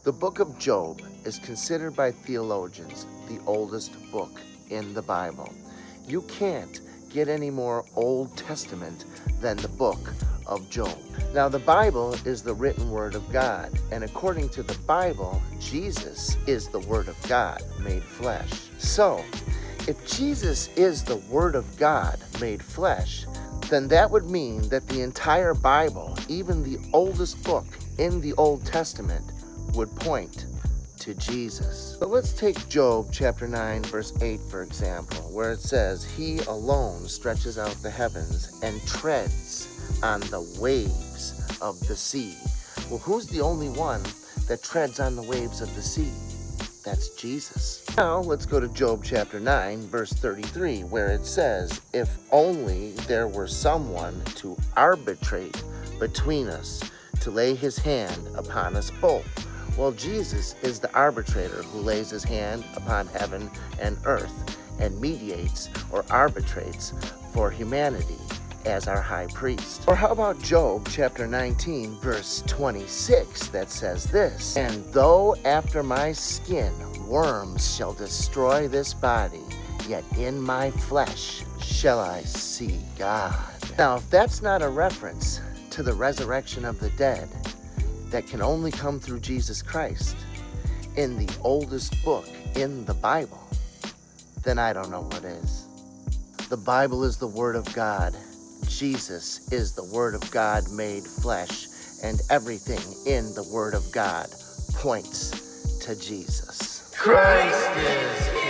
The book of Job is considered by theologians the oldest book in the Bible. You can't get any more Old Testament than the book of Job. Now, the Bible is the written word of God, and according to the Bible, Jesus is the word of God made flesh. So, if Jesus is the word of God made flesh, then that would mean that the entire Bible, even the oldest book in the Old Testament, would point to Jesus. So let's take Job chapter 9 verse 8 for example, where it says, "He alone stretches out the heavens and treads on the waves of the sea." Well, who's the only one that treads on the waves of the sea? That's Jesus. Now let's go to Job chapter 9 verse 33, where it says, "If only there were someone to arbitrate between us, to lay his hand upon us both." Well, Jesus is the arbitrator who lays his hand upon heaven and earth and mediates or arbitrates for humanity as our high priest. Or how about Job chapter 19 verse 26 that says this, "And though after my skin worms shall destroy this body, yet in my flesh shall I see God." Now, if that's not a reference to the resurrection of the dead that can only come through Jesus Christ in the oldest book in the Bible, then I don't know what is. The Bible is the Word of God. Jesus is the Word of God made flesh, and everything in the Word of God points to Jesus. Christ is